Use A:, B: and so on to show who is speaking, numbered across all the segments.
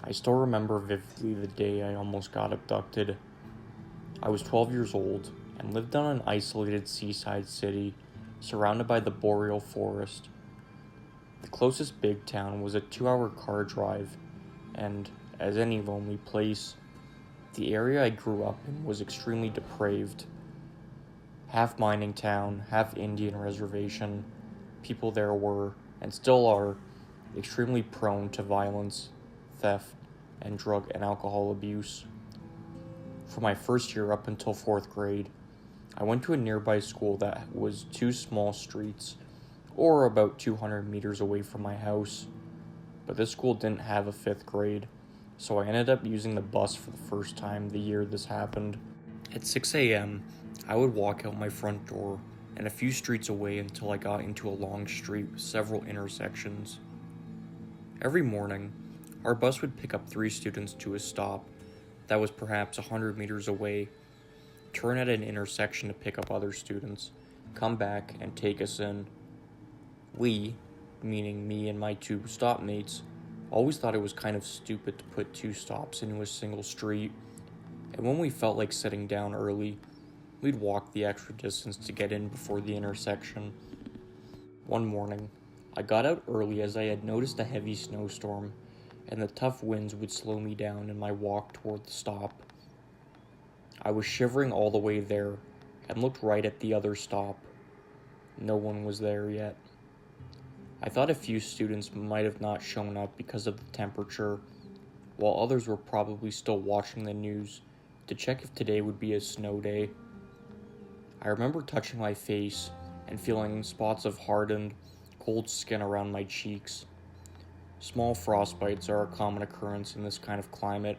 A: I still remember vividly the day I almost got abducted. I was 12 years old and lived on an isolated seaside city surrounded by the boreal forest. The closest big town was a 2-hour car drive, and as any lonely place, the area I grew up in was extremely depraved. Half mining town, half Indian reservation, people there were, and still are, extremely prone to violence, theft, and drug and alcohol abuse. For my first year up until 4th grade, I went to a nearby school that was 2 small streets, or about 200 meters away from my house. But this school didn't have a 5th grade, so I ended up using the bus for the first time the year this happened. At 6 a.m., I would walk out my front door and a few streets away until I got into a long street with several intersections. Every morning, our bus would pick up 3 students to a stop that was perhaps 100 meters away, turn at an intersection to pick up other students, come back, and take us in. We, meaning me and my 2 stop mates, always thought it was kind of stupid to put 2 stops into a single street, and when we felt like sitting down early, we'd walk the extra distance to get in before the intersection. One morning, I got out early as I had noticed a heavy snowstorm, and the tough winds would slow me down in my walk toward the stop. I was shivering all the way there and looked right at the other stop. No one was there yet. I thought a few students might have not shown up because of the temperature, while others were probably still watching the news to check if today would be a snow day. I remember touching my face and feeling spots of hardened, cold skin around my cheeks. Small frostbites are a common occurrence in this kind of climate,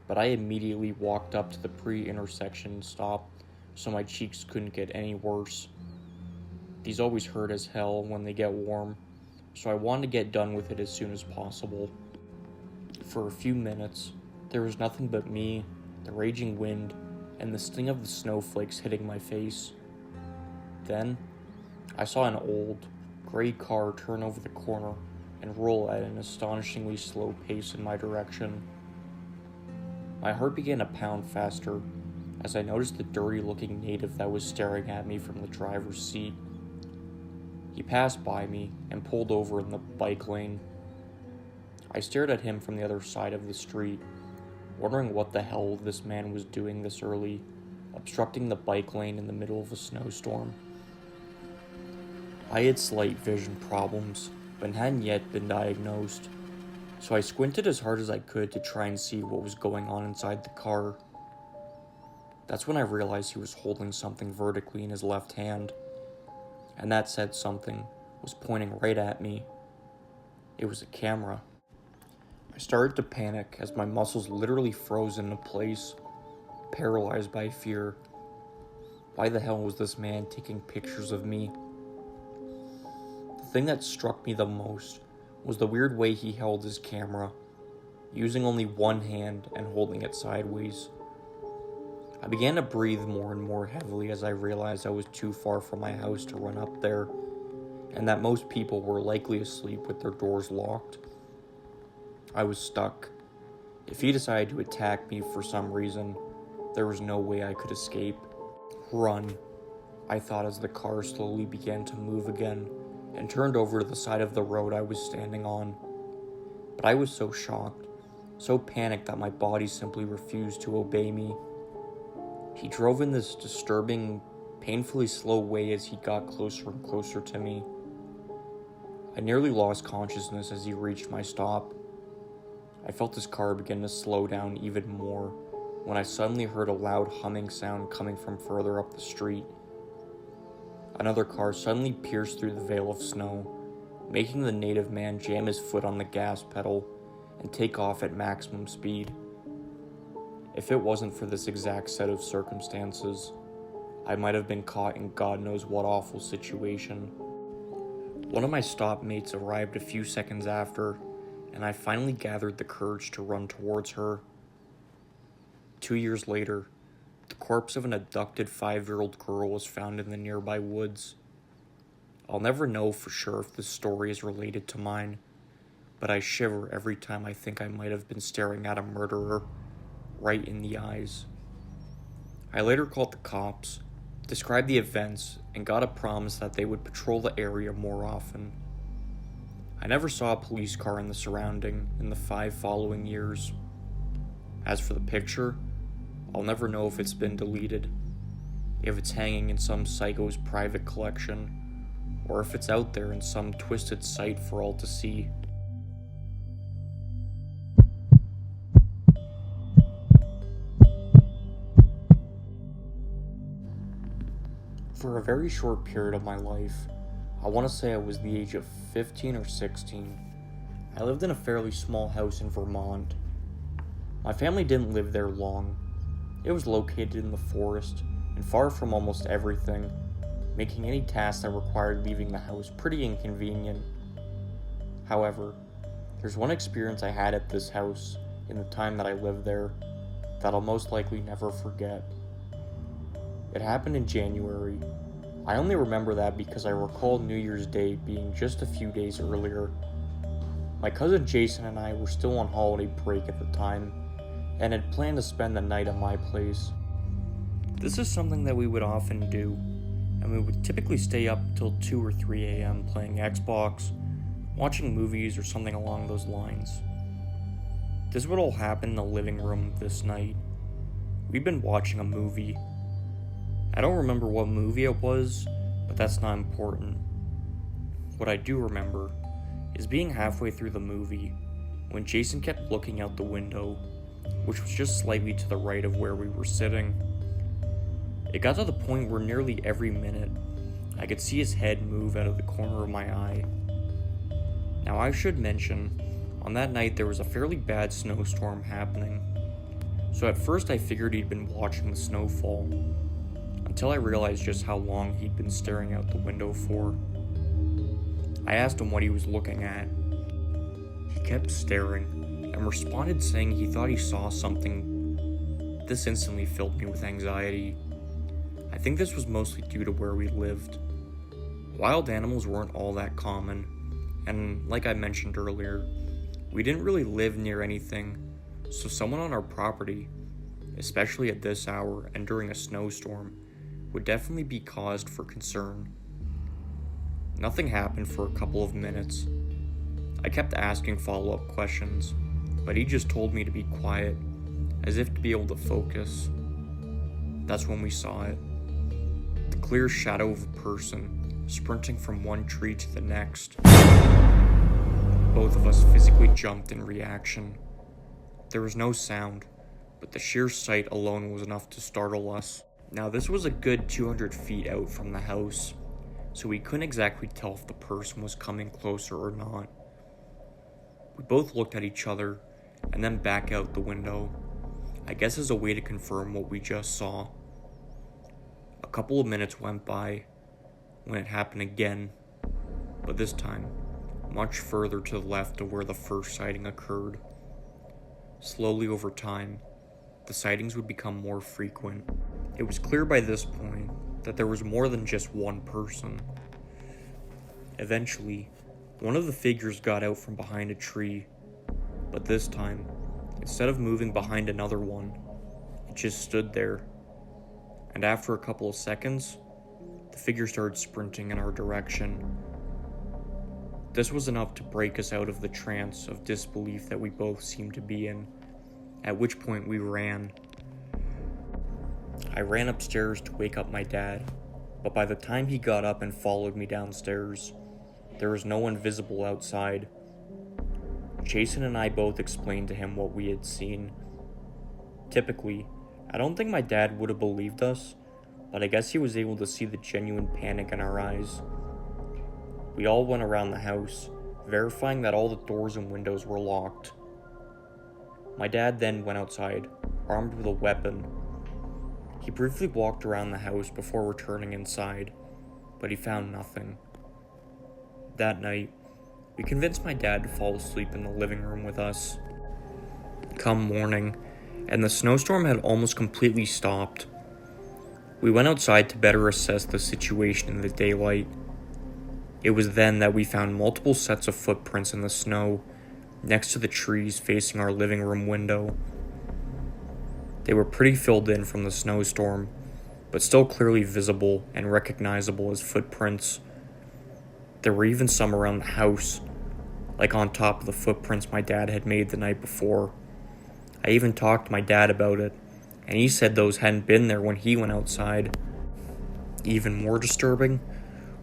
A: but I immediately walked up to the pre-intersection stop so my cheeks couldn't get any worse. These always hurt as hell when they get warm, so I wanted to get done with it as soon as possible. For a few minutes, there was nothing but me, the raging wind, and the sting of the snowflakes hitting my face. Then, I saw an old, gray car turn over the corner and roll at an astonishingly slow pace in my direction. My heart began to pound faster as I noticed the dirty-looking native that was staring at me from the driver's seat. He passed by me and pulled over in the bike lane. I stared at him from the other side of the street, wondering what the hell this man was doing this early, obstructing the bike lane in the middle of a snowstorm. I had slight vision problems, but hadn't yet been diagnosed, so I squinted as hard as I could to try and see what was going on inside the car. That's when I realized he was holding something vertically in his left hand, and that said something was pointing right at me. It was a camera. I started to panic as my muscles literally froze into place, paralyzed by fear. Why the hell was this man taking pictures of me? The thing that struck me the most was the weird way he held his camera, using only one hand and holding it sideways. I began to breathe more and more heavily as I realized I was too far from my house to run up there, and that most people were likely asleep with their doors locked. I was stuck. If he decided to attack me for some reason, there was no way I could escape. Run, I thought as the car slowly began to move again and turned over to the side of the road I was standing on. But I was so shocked, so panicked that my body simply refused to obey me. He drove in this disturbing, painfully slow way as he got closer and closer to me. I nearly lost consciousness as he reached my stop. I felt his car begin to slow down even more when I suddenly heard a loud humming sound coming from further up the street. Another car suddenly pierced through the veil of snow, making the native man jam his foot on the gas pedal and take off at maximum speed. If it wasn't for this exact set of circumstances, I might have been caught in God knows what awful situation. One of my stop mates arrived a few seconds after, and I finally gathered the courage to run towards her. 2 years later, the corpse of an abducted 5-year-old girl was found in the nearby woods. I'll never know for sure if this story is related to mine, but I shiver every time I think I might have been staring at a murderer right in the eyes. I later called the cops, described the events, and got a promise that they would patrol the area more often. I never saw a police car in the surrounding in the 5 following years. As for the picture, I'll never know if it's been deleted, if it's hanging in some psycho's private collection, or if it's out there in some twisted site for all to see. For a very short period of my life, I want to say I was the age of 15 or 16. I lived in a fairly small house in Vermont. My family didn't live there long. It was located in the forest and far from almost everything, making any task that required leaving the house pretty inconvenient. However, there's one experience I had at this house in the time that I lived there that I'll most likely never forget. It happened in January. I only remember that because I recall New Year's Day being just a few days earlier. My cousin Jason and I were still on holiday break at the time and had planned to spend the night at my place. This is something that we would often do, and we would typically stay up till 2 or 3 a.m. playing Xbox, watching movies, or something along those lines. This would all happen in the living room this night. We'd been watching a movie. I don't remember what movie it was, but that's not important. What I do remember is being halfway through the movie when Jason kept looking out the window, which was just slightly to the right of where we were sitting. It got to the point where nearly every minute I could see his head move out of the corner of my eye. Now I should mention, on that night there was a fairly bad snowstorm happening, so at first I figured he'd been watching the snowfall, until I realized just how long he'd been staring out the window for. I asked him what he was looking at. He kept staring and responded saying he thought he saw something. This instantly filled me with anxiety. I think this was mostly due to where we lived. Wild animals weren't all that common, and like I mentioned earlier, we didn't really live near anything, so someone on our property, especially at this hour and during a snowstorm, would definitely be caused for concern. Nothing happened for a couple of minutes. I kept asking follow-up questions, but he just told me to be quiet, as if to be able to focus. That's when we saw it. The clear shadow of a person sprinting from one tree to the next. Both of us physically jumped in reaction. There was no sound, but the sheer sight alone was enough to startle us. Now, this was a good 200 feet out from the house, so we couldn't exactly tell if the person was coming closer or not. We both looked at each other and then back out the window, I guess as a way to confirm what we just saw. A couple of minutes went by when it happened again, but this time much further to the left of where the first sighting occurred. Slowly over time, the sightings would become more frequent. It was clear by this point that there was more than just one person. Eventually, one of the figures got out from behind a tree, but this time, instead of moving behind another one, it just stood there. And after a couple of seconds, the figure started sprinting in our direction. This was enough to break us out of the trance of disbelief that we both seemed to be in, at which point we ran. I ran upstairs to wake up my dad, but by the time he got up and followed me downstairs, there was no one visible outside. Jason and I both explained to him what we had seen. Typically, I don't think my dad would have believed us, but I guess he was able to see the genuine panic in our eyes. We all went around the house, verifying that all the doors and windows were locked. My dad then went outside, armed with a weapon. He briefly walked around the house before returning inside, but he found nothing. That night, we convinced my dad to fall asleep in the living room with us. Come morning, and the snowstorm had almost completely stopped. We went outside to better assess the situation in the daylight. It was then that we found multiple sets of footprints in the snow next to the trees facing our living room window. They were pretty filled in from the snowstorm, but still clearly visible and recognizable as footprints. There were even some around the house, like on top of the footprints my dad had made the night before. I even talked to my dad about it, and he said those hadn't been there when he went outside. Even more disturbing,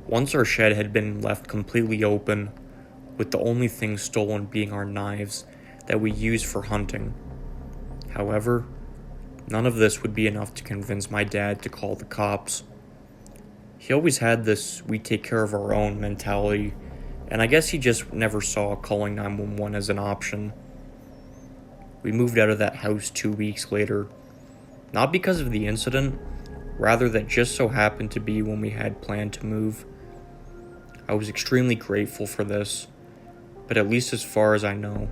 A: once our shed had been left completely open, with the only thing stolen being our knives that we used for hunting. However, none of this would be enough to convince my dad to call the cops. He always had this "we take care of our own" mentality, and I guess he just never saw calling 911 as an option. We moved out of that house 2 weeks later, not because of the incident, rather that just so happened to be when we had planned to move. I was extremely grateful for this, but at least as far as I know,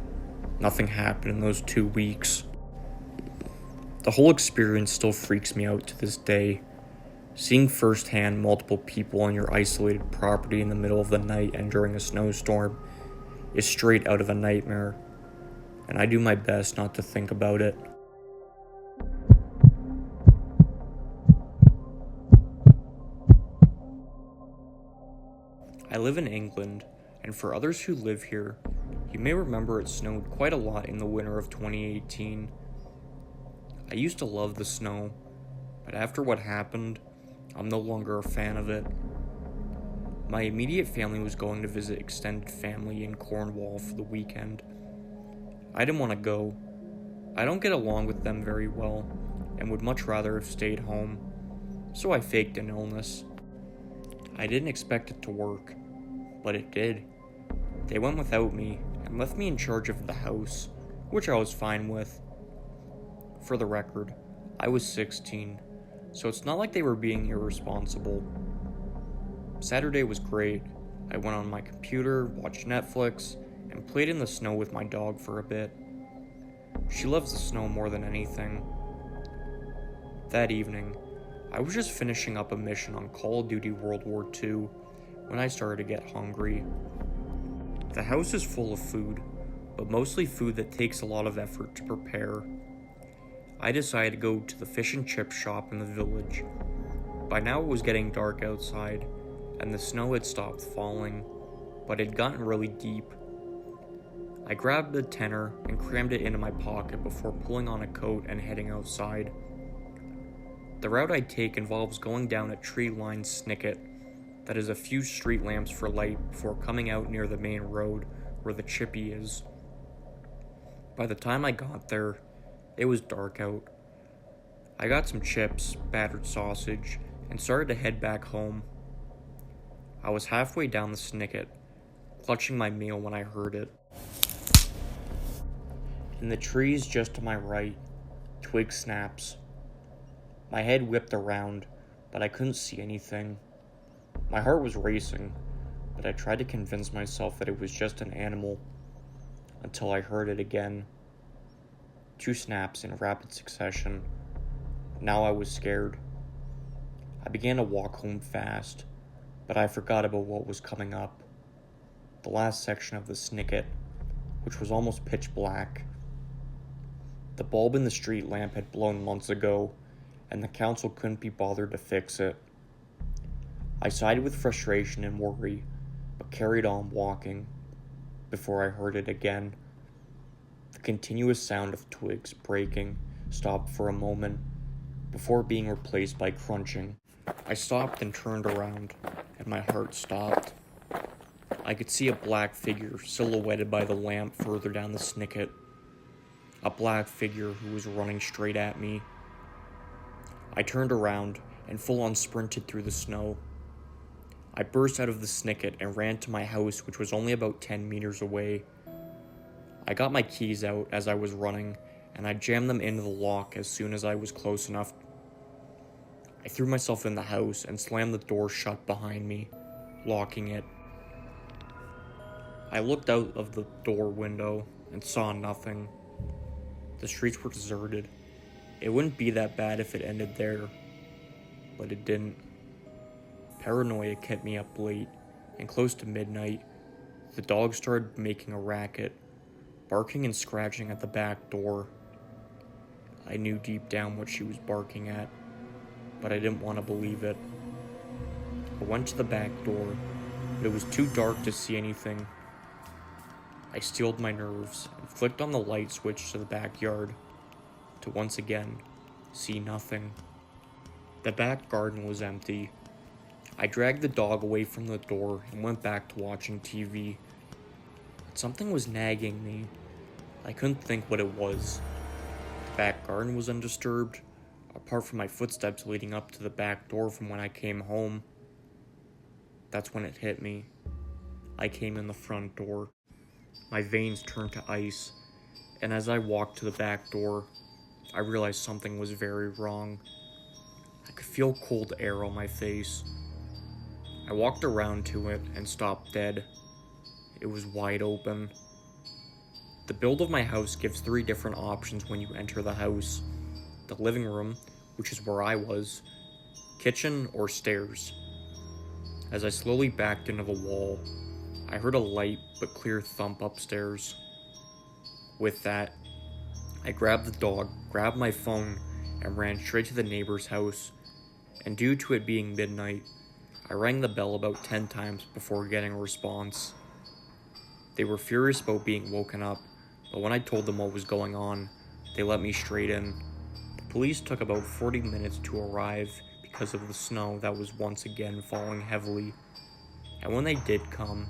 A: nothing happened in those 2 weeks. The whole experience still freaks me out to this day. Seeing firsthand multiple people on your isolated property in the middle of the night and during a snowstorm is straight out of a nightmare, and I do my best not to think about it. I live in England, and for others who live here, you may remember it snowed quite a lot in the winter of 2018. I used to love the snow, but after what happened, I'm no longer a fan of it. My immediate family was going to visit extended family in Cornwall for the weekend. I didn't want to go. I don't get along with them very well, and would much rather have stayed home, so I faked an illness. I didn't expect it to work, but it did. They went without me and left me in charge of the house, which I was fine with. For the record, I was 16, so it's not like they were being irresponsible. Saturday was great. I went on my computer, watched Netflix, and played in the snow with my dog for a bit. She loves the snow more than anything. That evening, I was just finishing up a mission on Call of Duty World War II when I started to get hungry. The house is full of food, but mostly food that takes a lot of effort to prepare. I decided to go to the fish and chip shop in the village. By now it was getting dark outside, and the snow had stopped falling, but it had gotten really deep. I grabbed a tenner and crammed it into my pocket before pulling on a coat and heading outside. The route I'd take involves going down a tree-lined snicket that has a few street lamps for light before coming out near the main road where the chippy is. By the time I got there, it was dark out. I got some chips, battered sausage, and started to head back home. I was halfway down the snicket, clutching my meal when I heard it. In the trees just to my right, twig snaps. My head whipped around, but I couldn't see anything. My heart was racing, but I tried to convince myself that it was just an animal, until I heard it again. 2 snaps in rapid succession. Now I was scared. I began to walk home fast, but I forgot about what was coming up. The last section of the snicket, which was almost pitch black. The bulb in the street lamp had blown months ago, and the council couldn't be bothered to fix it. I sighed with frustration and worry, but carried on walking, before I heard it again. The continuous sound of twigs breaking stopped for a moment, before being replaced by crunching. I stopped and turned around, and my heart stopped. I could see a black figure silhouetted by the lamp further down the snicket. A black figure who was running straight at me. I turned around and full-on sprinted through the snow. I burst out of the snicket and ran to my house, which was only about 10 meters away. I got my keys out as I was running, and I jammed them into the lock as soon as I was close enough. I threw myself in the house and slammed the door shut behind me, locking it. I looked out of the door window and saw nothing. The streets were deserted. It wouldn't be that bad if it ended there, but it didn't. Paranoia kept me up late, and close to midnight, the dog started making a racket, barking and scratching at the back door. I knew deep down what she was barking at, but I didn't want to believe it. I went to the back door, but it was too dark to see anything. I steeled my nerves and flicked on the light switch to the backyard to once again see nothing. The back garden was empty. I dragged the dog away from the door and went back to watching TV. But something was nagging me. I couldn't think what it was. The back garden was undisturbed, apart from my footsteps leading up to the back door from when I came home. That's when it hit me. I came in the front door. My veins turned to ice, and as I walked to the back door, I realized something was very wrong. I could feel cold air on my face. I walked around to it and stopped dead. It was wide open. The build of my house gives 3 different options when you enter the house: the living room, which is where I was, kitchen, or stairs. As I slowly backed into the wall, I heard a light but clear thump upstairs. With that, I grabbed the dog, grabbed my phone, and ran straight to the neighbor's house. And due to it being midnight, I rang the bell about 10 times before getting a response. They were furious about being woken up, but when I told them what was going on, they let me straight in. The police took about 40 minutes to arrive because of the snow that was once again falling heavily. And when they did come,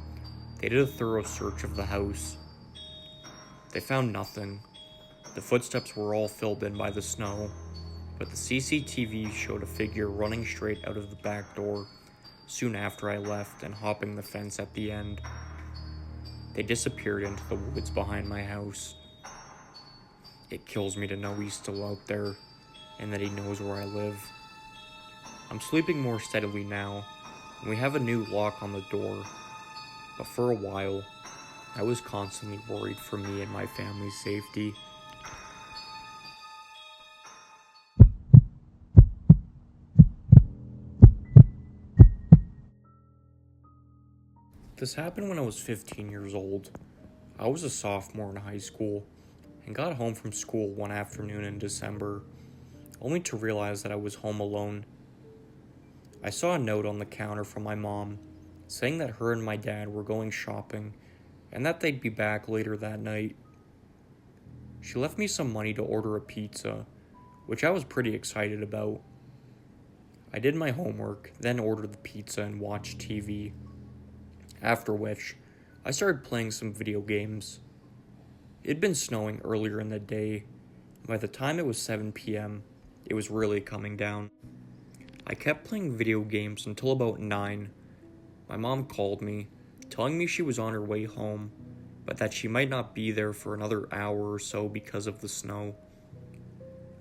A: they did a thorough search of the house. They found nothing. The footsteps were all filled in by the snow, but the CCTV showed a figure running straight out of the back door soon after I left and hopping the fence at the end. They disappeared into the woods behind my house. It kills me to know he's still out there and that he knows where I live. I'm sleeping more steadily now, and we have a new lock on the door, but for a while, I was constantly worried for me and my family's safety. This happened when I was 15 years old. I was a sophomore in high school and got home from school one afternoon in December, only to realize that I was home alone. I saw a note on the counter from my mom saying that her and my dad were going shopping and that they'd be back later that night. She left me some money to order a pizza, which I was pretty excited about. I did my homework, then ordered the pizza and watched TV. After which, I started playing some video games. It had been snowing earlier in the day, and by the time it was 7 p.m., it was really coming down. I kept playing video games until about 9. My mom called me, telling me she was on her way home, but that she might not be there for another hour or so because of the snow.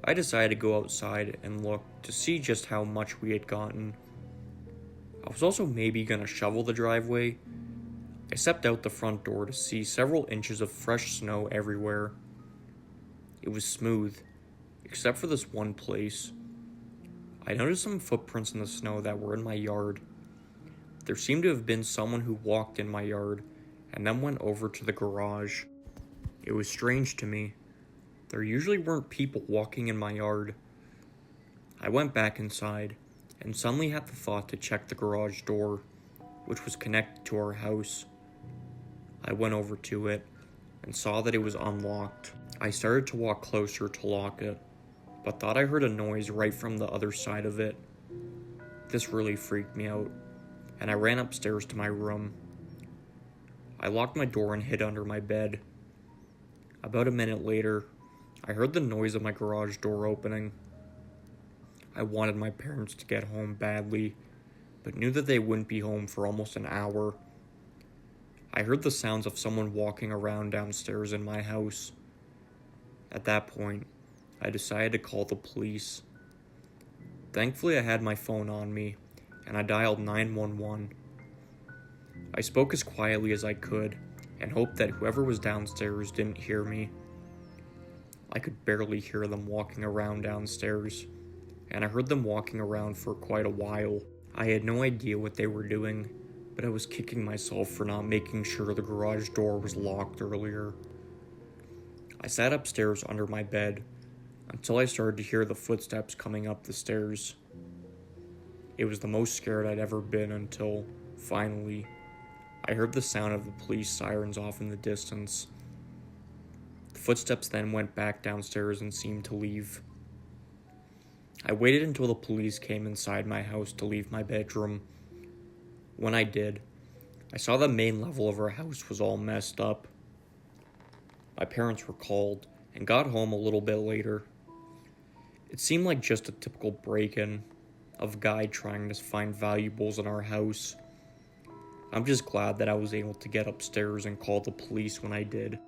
A: I decided to go outside and look to see just how much we had gotten. I was also maybe gonna shovel the driveway. I stepped out the front door to see several inches of fresh snow everywhere. It was smooth, except for this one place. I noticed some footprints in the snow that were in my yard. There seemed to have been someone who walked in my yard and then went over to the garage. It was strange to me. There usually weren't people walking in my yard. I went back inside and suddenly had the thought to check the garage door, which was connected to our house. I went over to it and saw that it was unlocked. I started to walk closer to lock it, but thought I heard a noise right from the other side of it. This really freaked me out, and I ran upstairs to my room. I locked my door and hid under my bed. About a minute later, I heard the noise of my garage door opening. I wanted my parents to get home badly, but knew that they wouldn't be home for almost an hour. I heard the sounds of someone walking around downstairs in my house. At that point, I decided to call the police. Thankfully, I had my phone on me, and I dialed 911. I spoke as quietly as I could, and hoped that whoever was downstairs didn't hear me. I could barely hear them walking around downstairs, and I heard them walking around for quite a while. I had no idea what they were doing, but I was kicking myself for not making sure the garage door was locked earlier. I sat upstairs under my bed until I started to hear the footsteps coming up the stairs. It was the most scared I'd ever been until, finally, I heard the sound of the police sirens off in the distance. The footsteps then went back downstairs and seemed to leave. I waited until the police came inside my house to leave my bedroom. When I did, I saw the main level of our house was all messed up. My parents were called and got home a little bit later. It seemed like just a typical break-in of a guy trying to find valuables in our house. I'm just glad that I was able to get upstairs and call the police when I did.